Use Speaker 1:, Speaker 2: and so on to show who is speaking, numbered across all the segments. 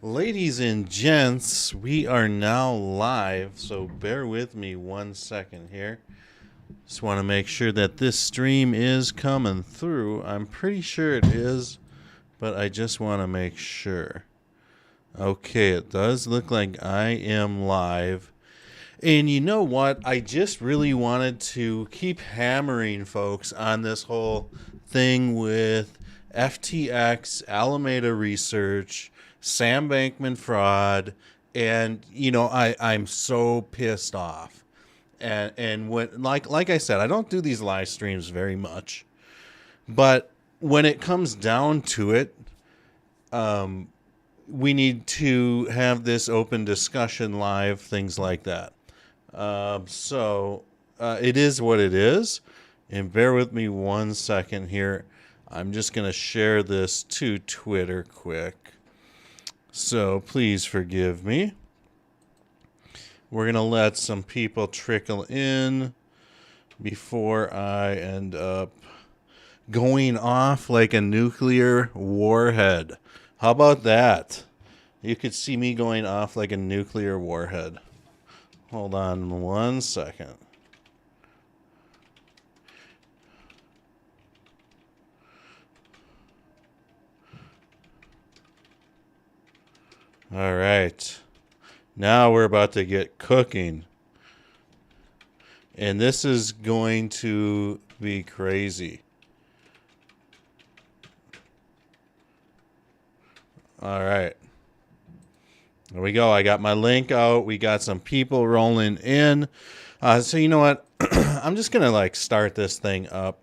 Speaker 1: Ladies and gents, we are now live, so bear with me 1 second here. Just want to make sure that this stream is coming through. I'm pretty sure it is, but I just want to make sure. Okay, it does look like I am live. And you know what? I just really wanted to keep hammering folks on this whole thing with FTX, Alameda Research, Sam Bankman fraud, and I'm so pissed off. And when like I said, I don't do these live streams very much, but when it comes down to it, we need to have this open discussion live, things like that. So it is what it is. And bear with me 1 second here. I'm just going to share this to Twitter quick. So please forgive me. We're going to let some people trickle in before I end up going off like a nuclear warhead. How about that? You could see me going off like a nuclear warhead. Hold on 1 second. All right. Now we're about to get cooking. And this is going to be crazy. All right. There we go. I got my link out. We got some people rolling in. So you know what? I'm just going to start this thing up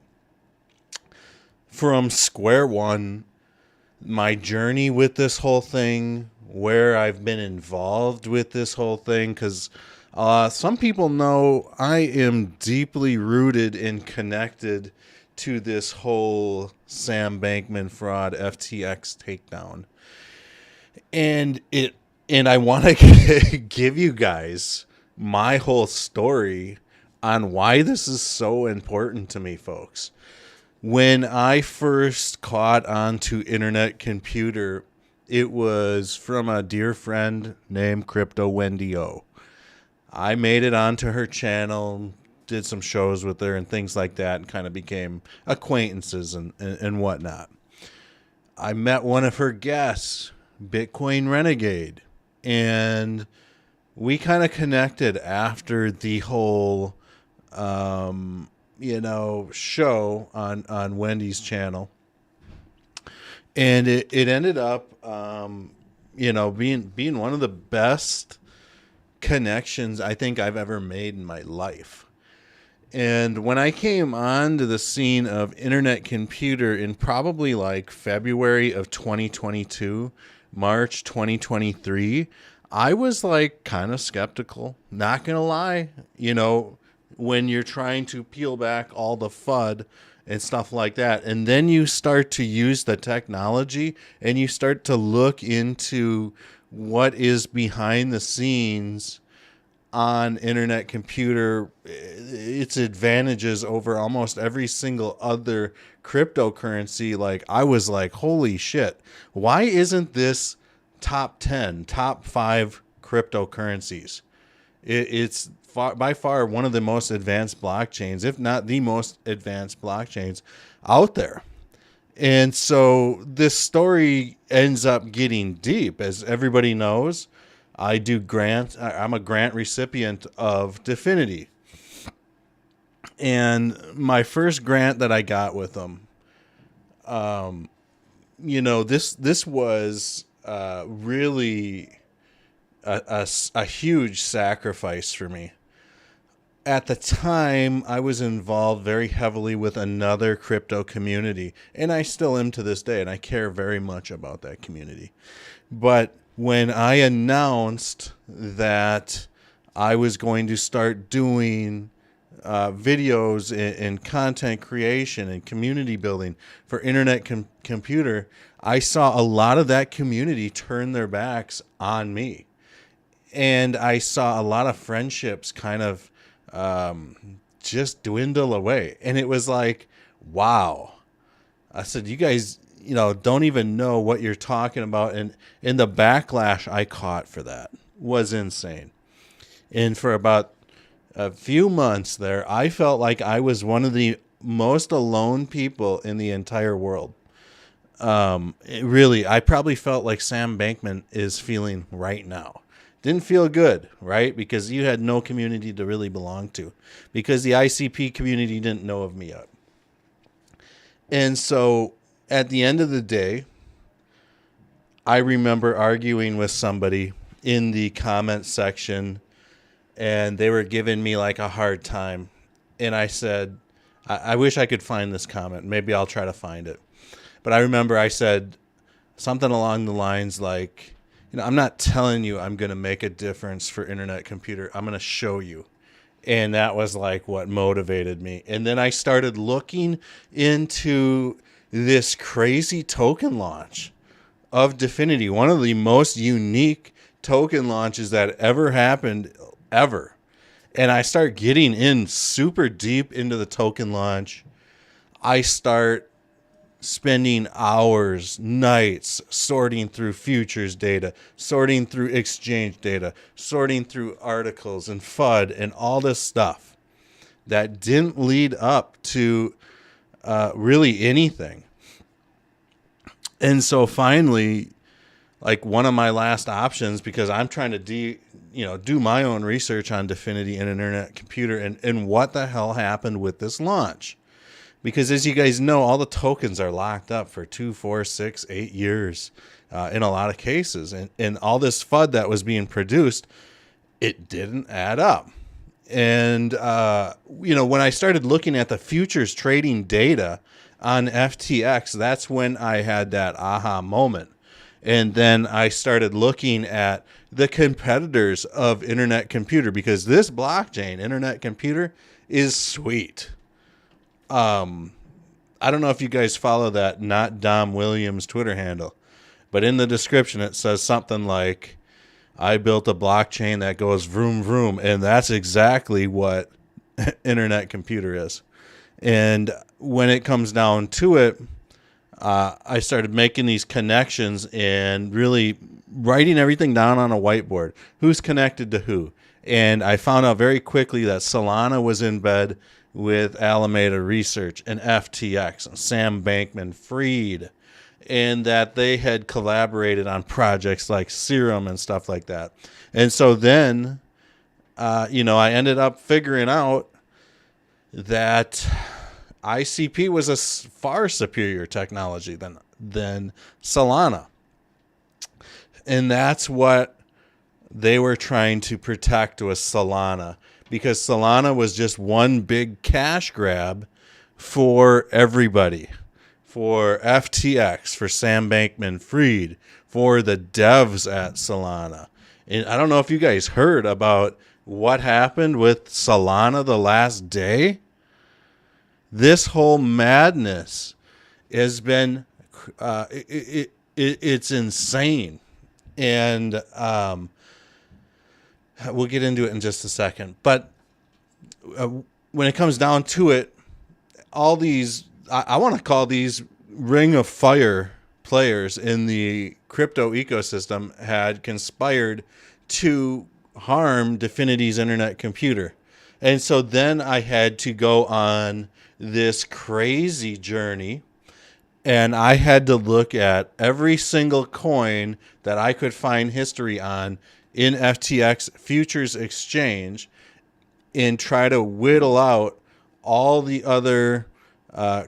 Speaker 1: from square one. My journey with this whole thing, where I've been involved with this whole thing, because some people know I am deeply rooted and connected to this whole Sam Bankman fraud FTX takedown. And I want to give you guys my whole story on why this is so important to me, folks. When I first caught on to Internet Computer, it was from a dear friend named Crypto Wendy O. I made it onto her channel, did some shows with her and things like that, and kind of became acquaintances and whatnot. I met one of her guests, Bitcoin Renegade, and we kind of connected after the whole show on Wendy's channel. And it ended up being one of the best connections I think I've ever made in my life. And when I came onto the scene of Internet Computer in probably February of 2022, March 2023, I was kind of skeptical. Not going to lie. When you're trying to peel back all the FUD and stuff like that, and then you start to use the technology and you start to look into what is behind the scenes on Internet Computer, its advantages over almost every single other cryptocurrency, I was like, holy shit, why isn't this top 10, top 5 cryptocurrencies? It's by far one of the most advanced blockchains, if not the most advanced blockchains out there. And so this story ends up getting deep. As everybody knows, I'm a grant recipient of Definity. And my first grant that I got with them, this was really a huge sacrifice for me. At the time, I was involved very heavily with another crypto community, and I still am to this day, and I care very much about that community. But when I announced that I was going to start doing videos and content creation and community building for Internet Computer, I saw a lot of that community turn their backs on me. And I saw a lot of friendships kind of just dwindle away. And it was like, wow. I said, you guys, don't even know what you're talking about. And the backlash I caught for that was insane. And for about a few months there, I felt like I was one of the most alone people in the entire world. I probably felt like Sam Bankman is feeling right now. Didn't feel good, right? Because you had no community to really belong to, because the ICP community didn't know of me yet. And so at the end of the day, I remember arguing with somebody in the comment section, and they were giving me like a hard time. And I said, I wish I could find this comment. Maybe I'll try to find it. But I remember I said something along the lines like, I'm not telling you I'm going to make a difference for Internet Computer. I'm going to show you. And that was like what motivated me. And then I started looking into this crazy token launch of Dfinity, one of the most unique token launches that ever happened, ever. And I start getting in super deep into the token launch. I start spending hours, nights, sorting through futures data, sorting through exchange data, sorting through articles and FUD and all this stuff that didn't lead up to really anything. And so finally, like one of my last options, because I'm trying to do my own research on Dfinity and Internet Computer and what the hell happened with this launch. Because as you guys know, all the tokens are locked up for 2, 4, 6, 8 years in a lot of cases. And all this FUD that was being produced, it didn't add up. And, when I started looking at the futures trading data on FTX, that's when I had that aha moment. And then I started looking at the competitors of Internet Computer, because this blockchain, Internet Computer, is sweet. I don't know if you guys follow that Not Dom Williams Twitter handle, but in the description it says something like, I built a blockchain that goes vroom vroom, and that's exactly what Internet Computer is. And when it comes down to it, I started making these connections and really writing everything down on a whiteboard. Who's connected to who? And I found out very quickly that Solana was in bed with Alameda Research and FTX and Sam Bankman-Fried, and that they had collaborated on projects like Serum and stuff like that. And so then, I ended up figuring out that ICP was a far superior technology than Solana. And that's what they were trying to protect, was Solana, because Solana was just one big cash grab for everybody, for FTX, for Sam Bankman-Fried, for the devs at Solana. And I don't know if you guys heard about what happened with Solana the last day. This whole madness has been, it's insane. And we'll get into it in just a second. But when it comes down to it, all these, I want to call these Ring of Fire players in the crypto ecosystem had conspired to harm Dfinity's Internet Computer. And so then I had to go on this crazy journey, and I had to look at every single coin that I could find history on in FTX Futures Exchange and try to whittle out all the other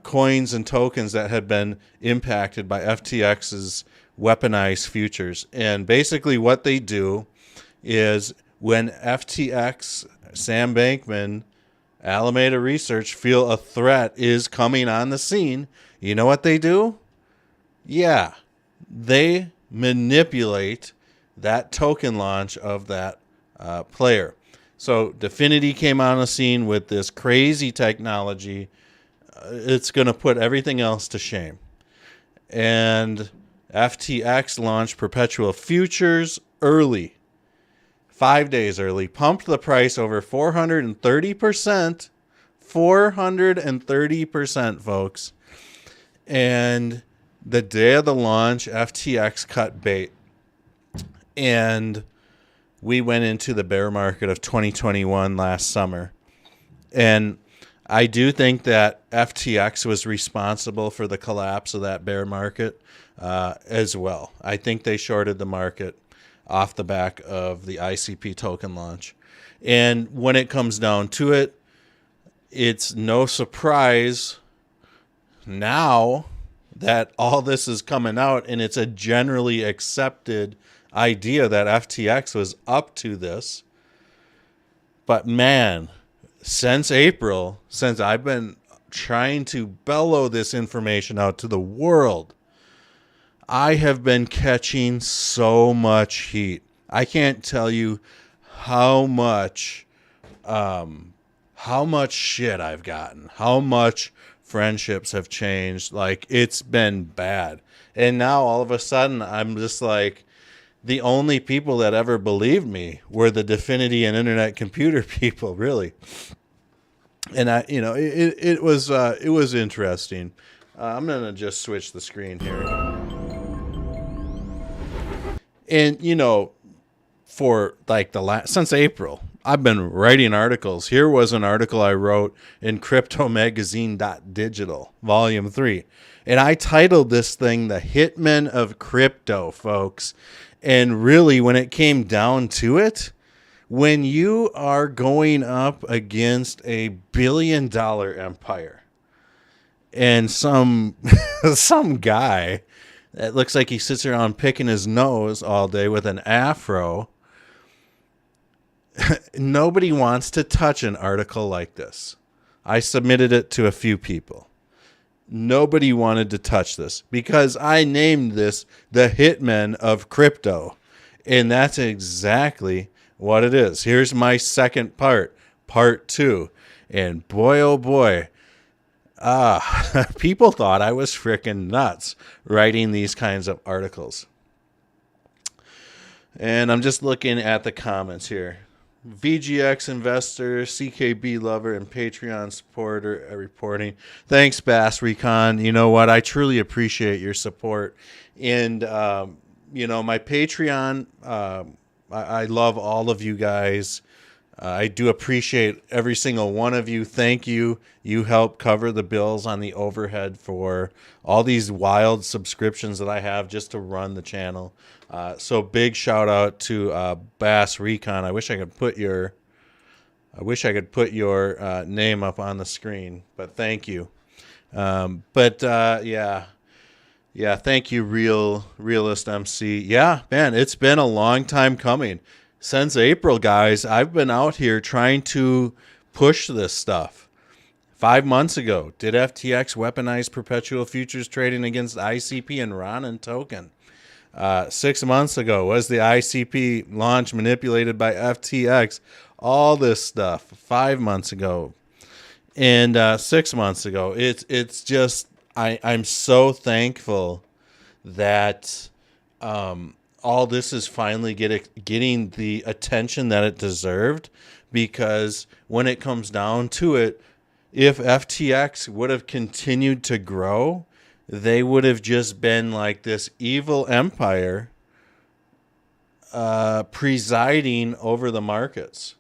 Speaker 1: coins and tokens that had been impacted by FTX's weaponized futures. And basically what they do is, when FTX, Sam Bankman, Alameda Research feel a threat is coming on the scene, you know what they do? Yeah, they manipulate that token launch of that player. So Dfinity came on the scene with this crazy technology. It's going to put everything else to shame. And FTX launched perpetual futures early, 5 days early, pumped the price over 430%, 430%, folks. And the day of the launch, FTX cut bait, and we went into the bear market of 2021 last summer. And I do think that FTX was responsible for the collapse of that bear market as well. I think they shorted the market off the back of the ICP token launch. And when it comes down to it, it's no surprise now that all this is coming out, and it's a generally accepted idea that FTX was up to this. But man, since April, since I've been trying to bellow this information out to the world, I have been catching so much heat. I can't tell you how much shit I've gotten, how much friendships have changed. Like, it's been bad. And now all of a sudden I'm just like, the only people that ever believed me were the Dfinity and Internet Computer people, really. And it was interesting. I'm gonna just switch the screen here. And for like since April, I've been writing articles. Here was an article I wrote in cryptomagazine.digital, volume 3. And I titled this thing The Hitmen of Crypto, folks. And really, when it came down to it, when you are going up against a billion-dollar empire and some guy that looks like he sits around picking his nose all day with an afro, nobody wants to touch an article like this. I submitted it to a few people. Nobody wanted to touch this because I named this The Hitmen of Crypto. And that's exactly what it is. Here's my second part, part 2. And boy, oh boy, people thought I was freaking nuts writing these kinds of articles. And I'm just looking at the comments here. VGX investor, CKB lover, and Patreon supporter reporting. Thanks, Bass Recon. You know what? I truly appreciate your support. And, my Patreon, I love all of you guys. I do appreciate every single one of you. Thank you. You help cover the bills on the overhead for all these wild subscriptions that I have just to run the channel. So big shout out to Bass Recon. I wish I could put your name up on the screen, but thank you. Yeah, thank you, Realist MC. Yeah, man, it's been a long time coming. Since April, guys, I've been out here trying to push this stuff. 5 months ago, did FTX weaponize perpetual futures trading against ICP and Ronin token? 6 months ago, was the ICP launch manipulated by FTX? All this stuff. 5 months ago, and 6 months ago. It's just I'm so thankful that all this is finally getting the attention that it deserved, because when it comes down to it, if FTX would have continued to grow, they would have just been like this evil empire presiding over the markets.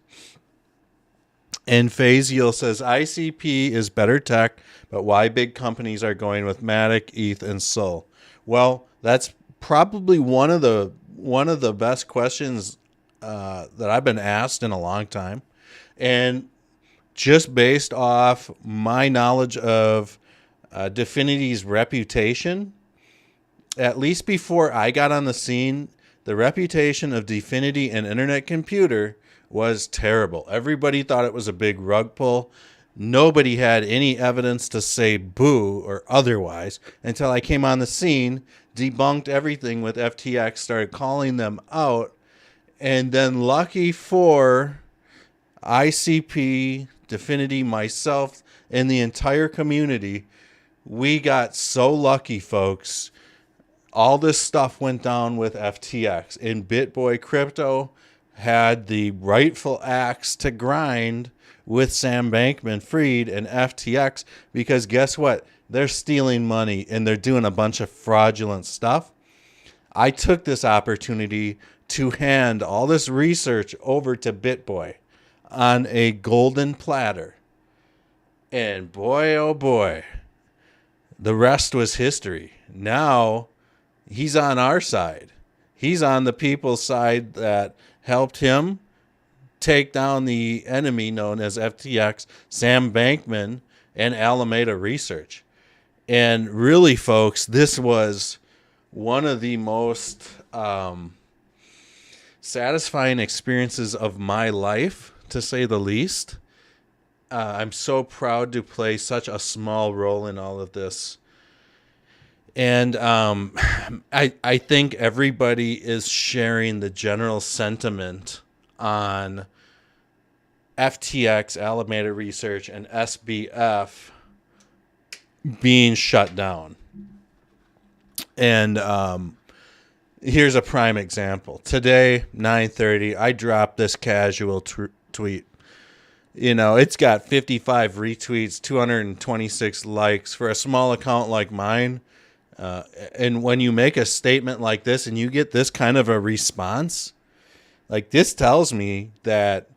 Speaker 1: And Faziel says ICP is better tech, but why big companies are going with Matic, ETH, and Sol? Well, that's probably one of the best questions that I've been asked in a long time, and just based off my knowledge of Dfinity's reputation, at least before I got on the scene, the reputation of Dfinity and Internet Computer was terrible. Everybody thought it was a big rug pull. Nobody had any evidence to say boo or otherwise until I came on the scene, debunked everything with FTX, started calling them out, and then lucky for ICP, Dfinity, myself, and the entire community, we got so lucky, folks. All this stuff went down with FTX, and BitBoy Crypto had the rightful axe to grind with Sam Bankman-Fried and FTX, because guess what? they're stealing money and they're doing a bunch of fraudulent stuff. I took this opportunity to hand all this research over to BitBoy on a golden platter. And boy, oh boy, the rest was history. Now he's on our side. He's on the people's side that helped him take down the enemy known as FTX, Sam Bankman, and Alameda Research. And really, folks, this was one of the most satisfying experiences of my life, to say the least. I'm so proud to play such a small role in all of this. And I think everybody is sharing the general sentiment on FTX, Alameda Research, and SBF being shut down. And here's a prime example. Today, 9:30, I dropped this casual tweet. You know, it's got 55 retweets, 226 likes for a small account like mine. And when you make a statement like this and you get this kind of a response, like, this tells me that,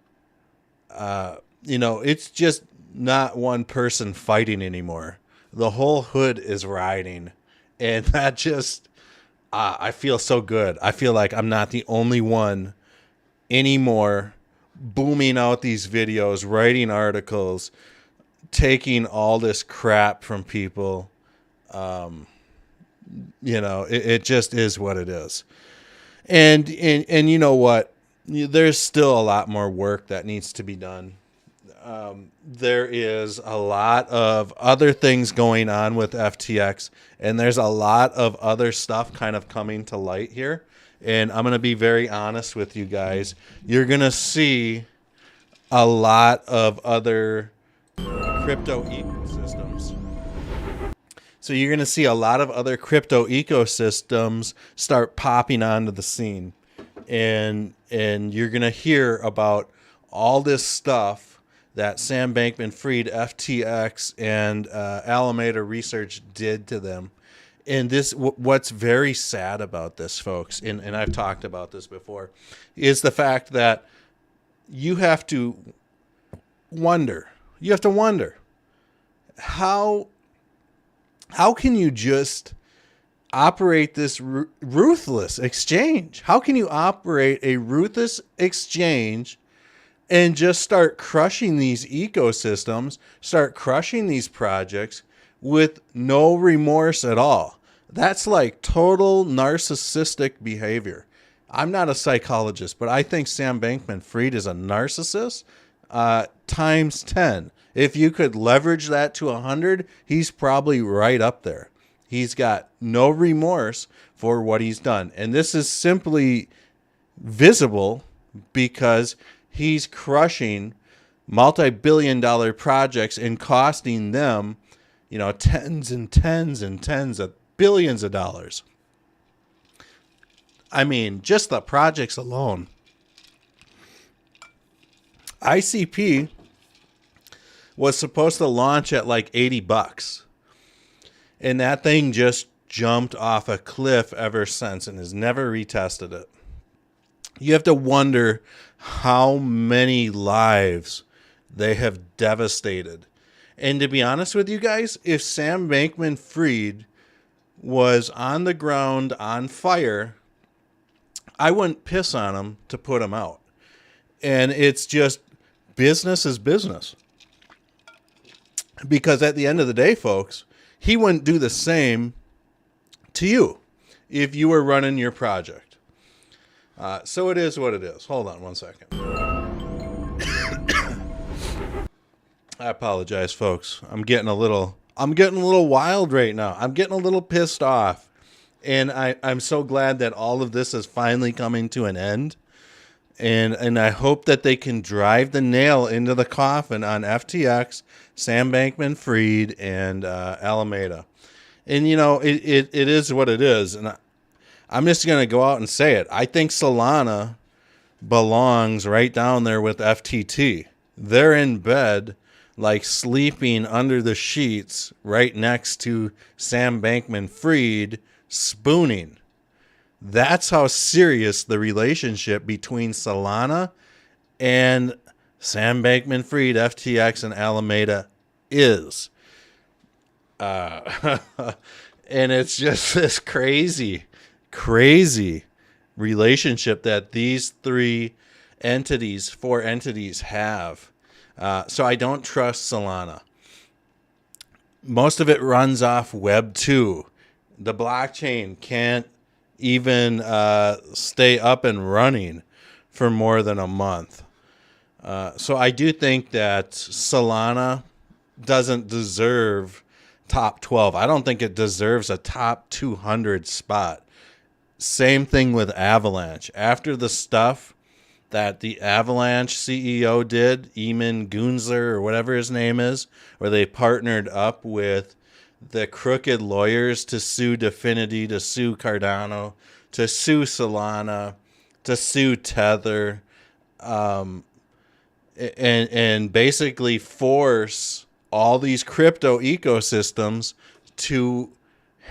Speaker 1: it's just not one person fighting anymore. The whole hood is riding. And that just, I feel so good. I feel like I'm not the only one anymore booming out these videos, writing articles, taking all this crap from people. It just is what it is. And you know what? There's still a lot more work that needs to be done. There is a lot of other things going on with FTX, and there's a lot of other stuff kind of coming to light here. And I'm going to be very honest with you guys. You're going to see a lot of other crypto ecosystems. So you're going to see a lot of other crypto ecosystems start popping onto the scene. And you're going to hear about all this stuff that Sam Bankman-Fried, FTX, and Alameda Research did to them. And this, what's very sad about this, folks, and I've talked about this before, is the fact that you have to wonder. You have to wonder, how can you just operate this ruthless exchange? How can you operate a ruthless exchange and just start crushing these ecosystems, start crushing these projects with no remorse at all? That's like total narcissistic behavior. I'm not a psychologist, but I think Sam Bankman-Fried is a narcissist times 10. If you could leverage that to 100, he's probably right up there. He's got no remorse for what he's done. And this is simply visible because he's crushing multi-billion-dollar projects and costing them, tens and tens and tens of billions of dollars. I mean, just the projects alone. ICP was supposed to launch at like $80. And that thing just jumped off a cliff ever since and has never retested it. You have to wonder how many lives they have devastated. And to be honest with you guys, if Sam Bankman-Fried was on the ground on fire, I wouldn't piss on him to put him out. And it's just, business is business. Because at the end of the day, folks, he wouldn't do the same to you if you were running your project. So it is what it is. Hold on one second. I apologize, folks. I'm getting a little wild right now. I'm getting a little pissed off. And I'm so glad that all of this is finally coming to an end. And I hope that they can drive the nail into the coffin on FTX, Sam Bankman-Fried, and Alameda. And, it is what it is. And I'm just going to go out and say it. I think Solana belongs right down there with FTT. They're in bed like sleeping under the sheets right next to Sam Bankman-Fried spooning. That's how serious the relationship between Solana and Sam Bankman-Fried, FTX, and Alameda is. And it's just this crazy relationship that these four entities have. So I don't trust Solana. Most of it runs off Web 2. The blockchain can't even stay up and running for more than a month. So I do think that Solana doesn't deserve top 12. I don't think it deserves a top 200 spot. Same thing with Avalanche. After the stuff that the Avalanche CEO did, Eamon Gunzler or whatever his name is, where they partnered up with the crooked lawyers to sue Definity, to sue Cardano, to sue Solana, to sue Tether, and basically force all these crypto ecosystems to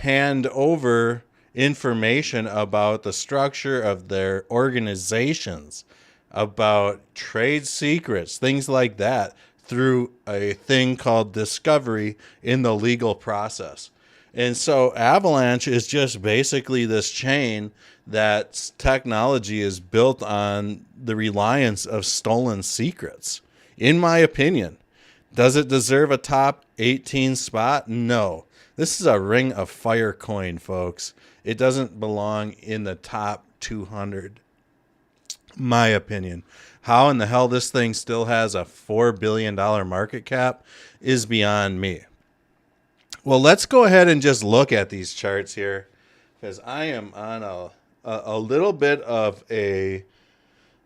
Speaker 1: hand over information about the structure of their organizations, about trade secrets, things like that, through a thing called discovery in the legal process. And so Avalanche is just basically this chain that technology is built on the reliance of stolen secrets, in my opinion. Does it deserve a top 18 spot? No. This is a Ring of Fire coin, folks. It doesn't belong in the top 200, my opinion. How in the hell this thing still has a $4 billion market cap is beyond me. Well, let's go ahead and just look at these charts here, because I am on a little bit of a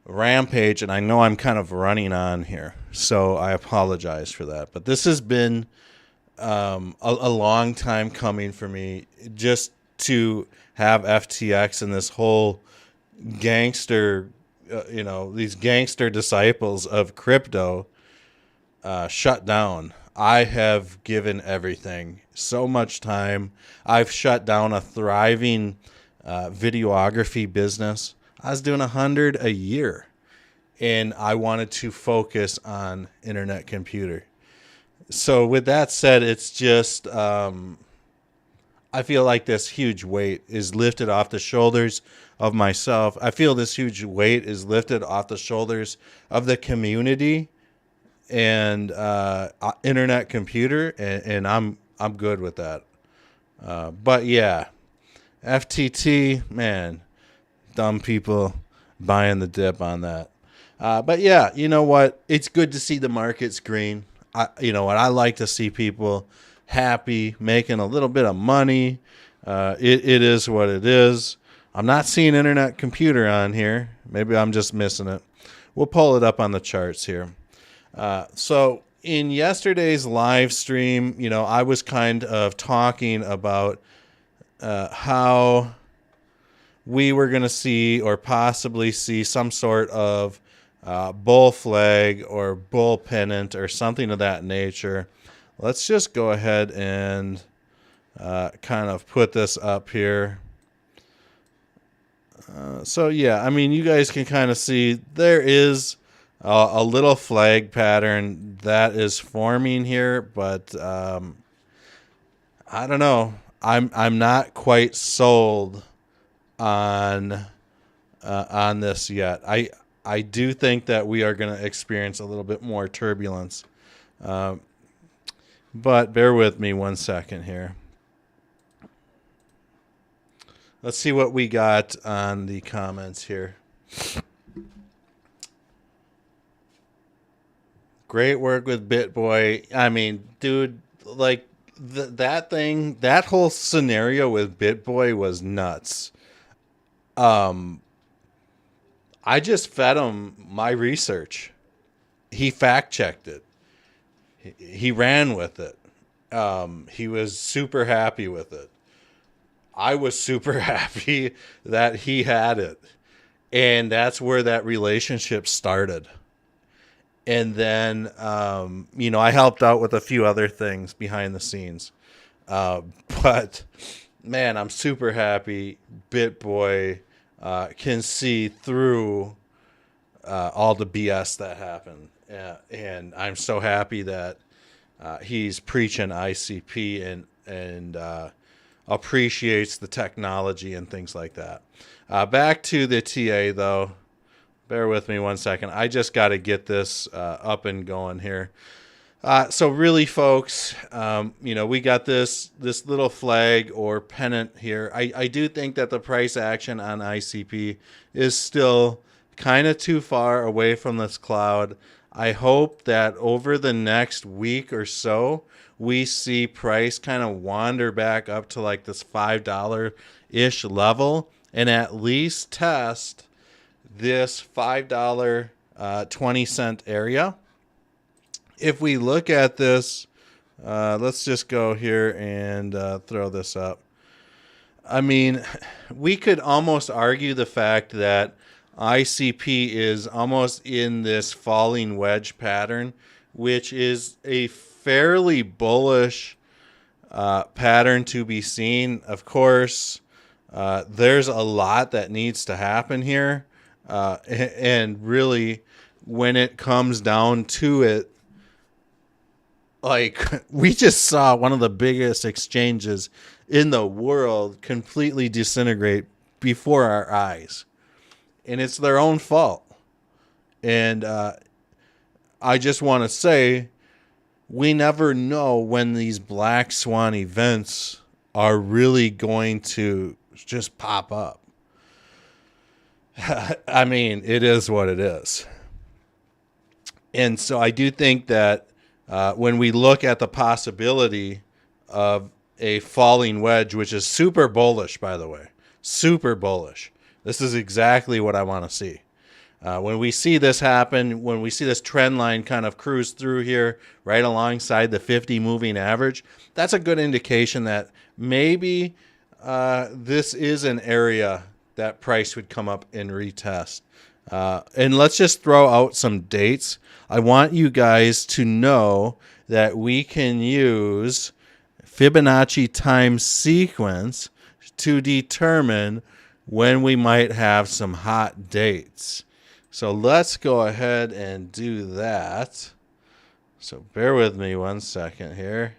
Speaker 1: rampage, and I know I'm kind of running on here, so I apologize for that. But this has been a long time coming for me, just to have FTX and this whole gangster, these gangster disciples of crypto shut down. I have given everything so much time. I've shut down a thriving videography business. I was doing 100 a year, and I wanted to focus on internet computer. So with that said, it's just, I feel like this huge weight is lifted off the shoulders of myself. I feel this huge weight is lifted off the shoulders of the community and internet computer, and I'm good with that. But yeah, FTT, man, dumb people buying the dip on that. But yeah, you know what? It's good to see the markets green. I like to see people happy, making a little bit of money. It is what it is. I'm not seeing internet computer on here. Maybe I'm just missing it. We'll pull it up on the charts here. So in yesterday's live stream, I was kind of talking about how we were going to see or possibly see some sort of bull flag or bull pennant or something of that nature. Let's just go ahead and kind of put this up here. So yeah, I mean, you guys can kind of see there is a little flag pattern that is forming here, but I don't know. I'm not quite sold on this yet. I do think that we are going to experience a little bit more turbulence. But bear with me one second here. Let's see what we got on the comments here. Great work with BitBoy. I mean, dude, like that whole scenario with BitBoy was nuts. I just fed him my research. He fact-checked it. He ran with it. He was super happy with it. I was super happy that he had it. And that's where that relationship started. And then, I helped out with a few other things behind the scenes. But man, I'm super happy BitBoy can see through all the BS that happened. And I'm so happy that he's preaching ICP and appreciates the technology and things like that. Back to the TA, though. Bear with me one second. I just got to get this up and going here. So really, folks, we got this little flag or pennant here. I do think that the price action on ICP is still kind of too far away from this cloud. I hope that over the next week or so, we see price kind of wander back up to like this $5-ish level and at least test this $5.20 area. If we look at this, let's just go here and throw this up. I mean, we could almost argue the fact that ICP is almost in this falling wedge pattern, which is a fairly bullish pattern to be seen. Of course, there's a lot that needs to happen here. And really, when it comes down to it, like, we just saw one of the biggest exchanges in the world completely disintegrate before our eyes. And it's their own fault. And I just want to say, we never know when these black swan events are really going to just pop up. I mean, it is what it is. And so I do think that when we look at the possibility of a falling wedge, which is super bullish, by the way, super bullish. This is exactly what I want to see. When we see this happen, when we see this trend line kind of cruise through here right alongside the 50 moving average, that's a good indication that maybe this is an area that price would come up and retest. And let's just throw out some dates. I want you guys to know that we can use Fibonacci time sequence to determine when we might have some hot dates. So let's go ahead and do that. So bear with me one second here.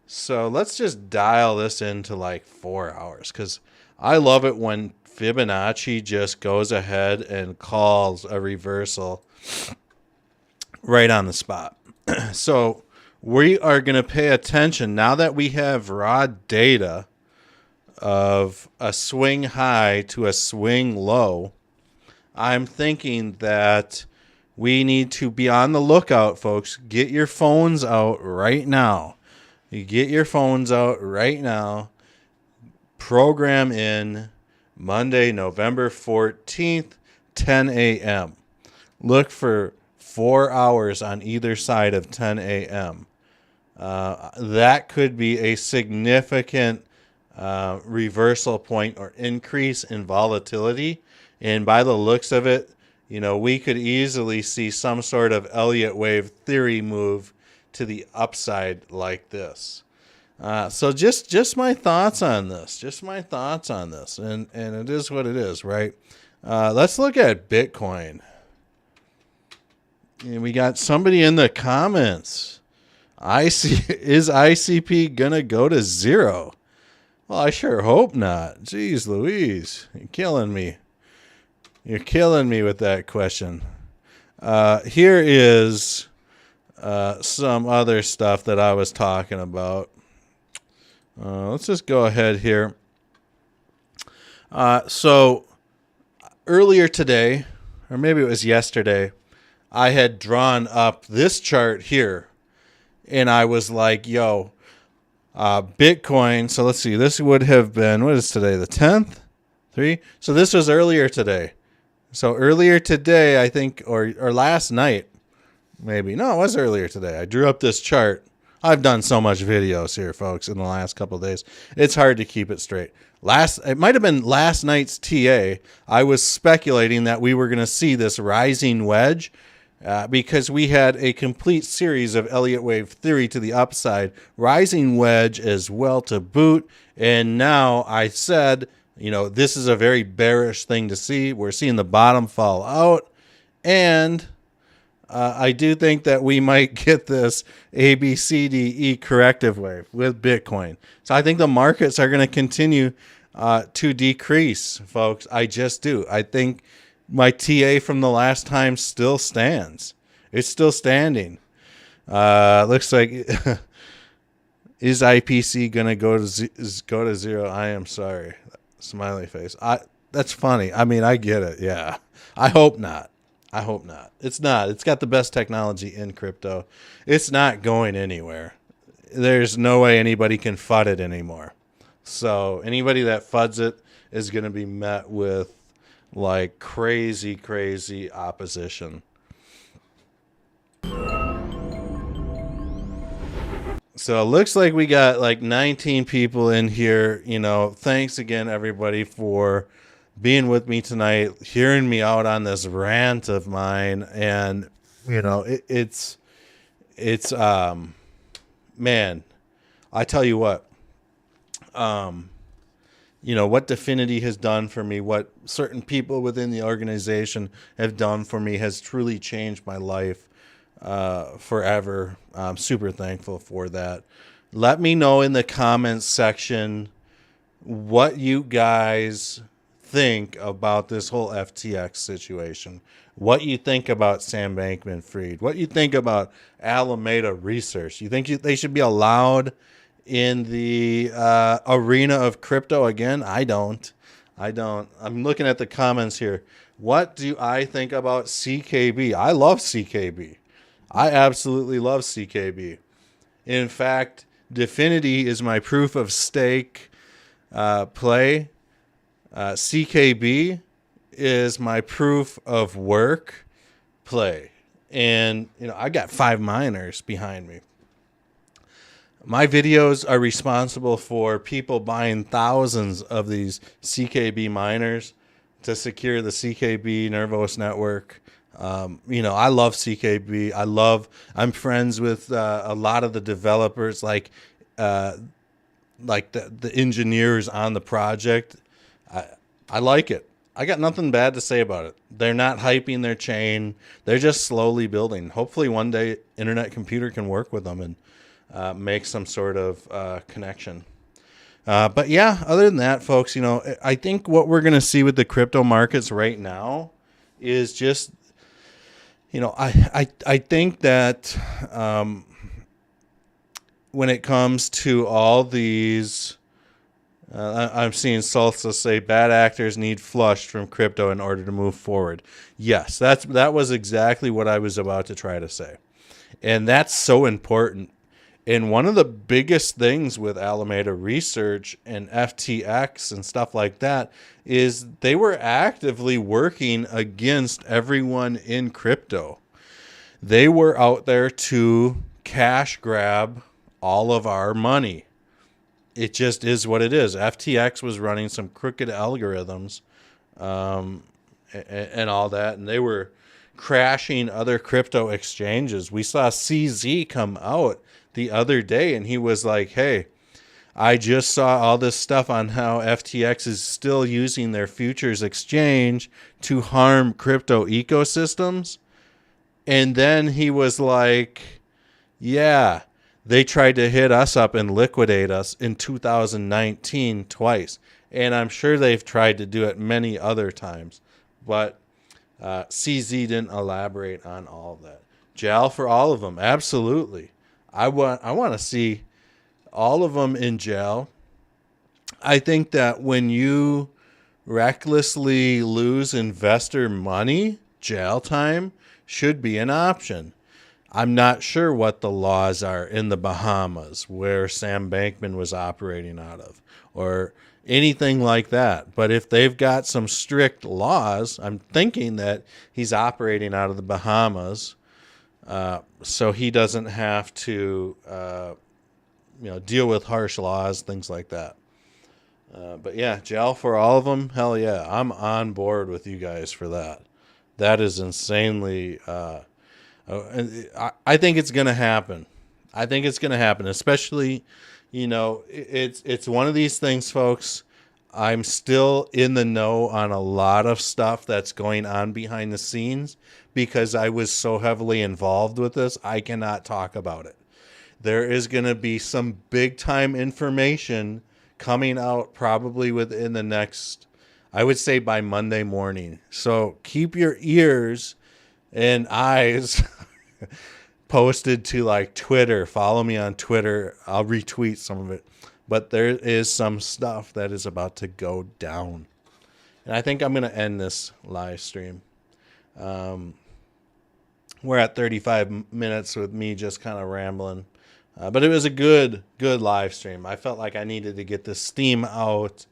Speaker 1: So let's just dial this into like 4 hours, because I love it when Fibonacci just goes ahead and calls a reversal right on the spot. So we are going to pay attention now that we have raw data of a swing high to a swing low. I'm thinking that we need to be on the lookout, folks. Get your phones out right now. You get your phones out right now. Program in Monday, November 14th, 10 a.m. Look for 4 hours on either side of 10 a.m. That could be a significant reversal point or increase in volatility. And by the looks of it, we could easily see some sort of Elliott wave theory move to the upside like this. So just my thoughts on this. And it is what it is, right? Let's look at Bitcoin. And we got somebody in the comments. Is ICP gonna go to zero? Well, I sure hope not. Jeez Louise, you're killing me. You're killing me with that question. Here is some other stuff that I was talking about. Let's just go ahead here. So earlier today, or maybe it was yesterday, I had drawn up this chart here. And I was like, yo, Bitcoin. So let's see. This would have been, what is today? The 10th? 3? So this was earlier today. So earlier today, I think, or last night, maybe. No, it was earlier today. I drew up this chart. I've done so much videos here, folks, in the last couple of days. It's hard to keep it straight. It might have been last night's TA. I was speculating that we were going to see this rising wedge because we had a complete series of Elliott wave theory to the upside, rising wedge as well to boot. And now I said, this is a very bearish thing to see. We're seeing the bottom fall out. And I do think that we might get this ABCDE corrective wave with Bitcoin. So I think the markets are going to continue to decrease, folks. I just do. I think my TA from the last time still stands. It's still standing. Looks like is IPC gonna go to zero? I am sorry. Smiley face. That's funny. I mean, I get it. Yeah. I hope not. It's not. It's got the best technology in crypto. It's not going anywhere. There's no way anybody can FUD it anymore. So anybody that FUDs it is going to be met with like crazy opposition. So it looks like we got like 19 people in here. Thanks again, everybody, for being with me tonight, hearing me out on this rant of mine. And, it's man, I tell you what, what Definity has done for me, what certain people within the organization have done for me has truly changed my life forever. I'm super thankful for that. Let me know in the comments section what you guys think about this whole FTX situation, what you think about Sam Bankman-Fried, what you think about Alameda Research. You think they should be allowed in the arena of crypto again? I don't. I'm looking at the comments here. What do I think about CKB? I love CKB. I absolutely love CKB. In fact, Definity is my proof of stake play. CKB is my proof of work play. And, I got 5 miners behind me. My videos are responsible for people buying thousands of these CKB miners to secure the CKB Nervos network. I love CKB. I'm friends with a lot of the developers, like the engineers on the project. I like it. I got nothing bad to say about it. They're not hyping their chain. They're just slowly building. Hopefully one day Internet Computer can work with them and make some sort of connection. But yeah, other than that, folks, I think what we're going to see with the crypto markets right now is just, I think that when it comes to all these, I'm seeing Salsa say bad actors need flushed from crypto in order to move forward. Yes, that was exactly what I was about to try to say. And that's so important. And one of the biggest things with Alameda Research and FTX and stuff like that is they were actively working against everyone in crypto. They were out there to cash grab all of our money. It just is what it is. FTX was running some crooked algorithms and all that, and they were crashing other crypto exchanges. We saw CZ come out the other day, and he was like, hey, I just saw all this stuff on how FTX is still using their futures exchange to harm crypto ecosystems. And then he was like, yeah, they tried to hit us up and liquidate us in 2019 twice. And I'm sure they've tried to do it many other times. But CZ didn't elaborate on all of that. Jail for all of them. Absolutely. I want to see all of them in jail. I think that when you recklessly lose investor money, jail time should be an option. I'm not sure what the laws are in the Bahamas where Sam Bankman was operating out of or anything like that. But if they've got some strict laws, I'm thinking that he's operating out of the Bahamas. So he doesn't have to, deal with harsh laws, things like that. But yeah, jail for all of them. Hell yeah. I'm on board with you guys for that. That is insanely, I think it's going to happen. I think it's going to happen, especially, it's one of these things, folks. I'm still in the know on a lot of stuff that's going on behind the scenes because I was so heavily involved with this. I cannot talk about it. There is going to be some big time information coming out probably within the next, I would say by Monday morning. So keep your ears and eyes posted to like Twitter. Follow me on Twitter. I'll retweet some of it. But there is some stuff that is about to go down. And I think I'm going to end this live stream. We're at 35 minutes with me just kind of rambling. But it was a good live stream. I felt like I needed to get this steam out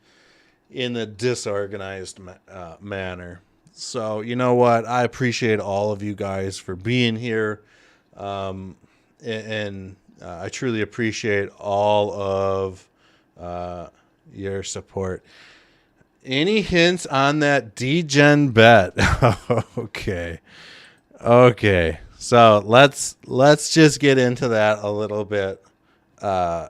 Speaker 1: in a disorganized manner. So, you know what? I appreciate all of you guys for being here. And I truly appreciate all of your support. Any hints on that DGen bet? Okay. So let's just get into that a little bit. I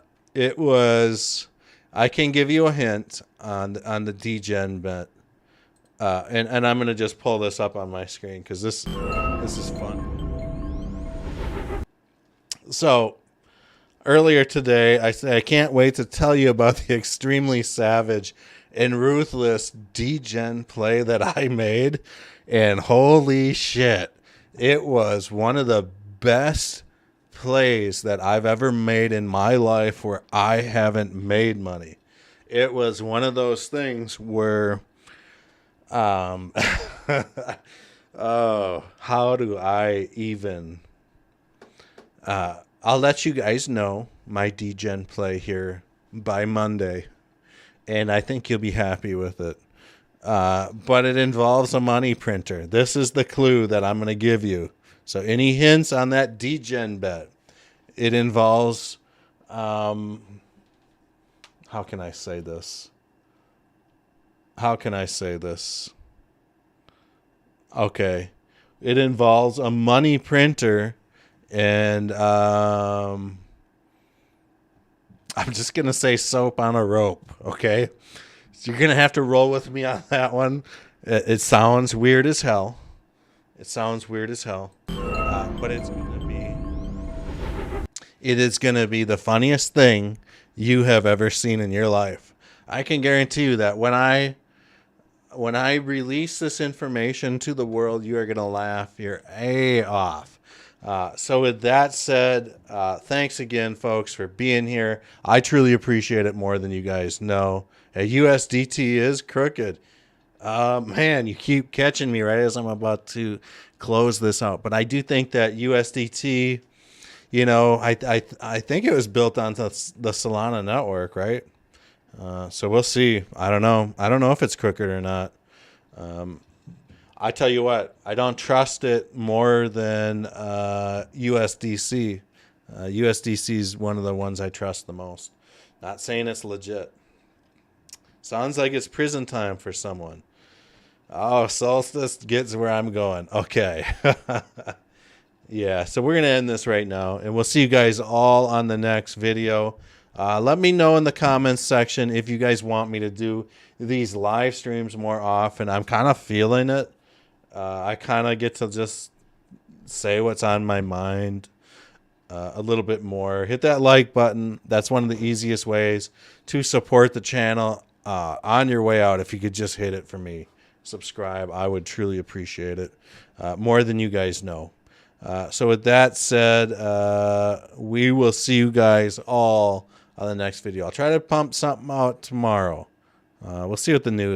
Speaker 1: can give you a hint on the DGen bet. And I'm going to just pull this up on my screen because this is fun. So earlier today, I said I can't wait to tell you about the extremely savage and ruthless DGen play that I made. And holy shit, it was one of the best plays that I've ever made in my life where I haven't made money. It was one of those things where, oh, how do I even, I'll let you guys know my DGen play here by Monday, and I think you'll be happy with it. But it involves a money printer. This is the clue that I'm going to give you. So any hints on that DGen bet? It involves, how can I say this? Okay. It involves a money printer, and I'm just going to say soap on a rope, okay? So you're going to have to roll with me on that one. It sounds weird as hell. But it is going to be the funniest thing you have ever seen in your life. I can guarantee you that when I release this information to the world, you are going to laugh your A off. So with that said, thanks again, folks, for being here. I truly appreciate it more than you guys know. USDT is crooked. Man, you keep catching me right as I'm about to close this out. But I do think that USDT, I think it was built on the Solana network, right? So we'll see. I don't know if it's crooked or not. I tell you what, I don't trust it more than USDC. USDC is one of the ones I trust the most. Not saying it's legit. Sounds like it's prison time for someone. Oh, Solstice gets where I'm going. Okay. Yeah, so we're going to end this right now, and we'll see you guys all on the next video. Let me know in the comments section if you guys want me to do these live streams more often. I'm kind of feeling it. I kind of get to just say what's on my mind a little bit more. Hit that like button. That's one of the easiest ways to support the channel. On your way out, if you could just hit it for me. Subscribe. I would truly appreciate it more than you guys know. So with that said, we will see you guys all on the next video. I'll try to pump something out tomorrow. We'll see what the news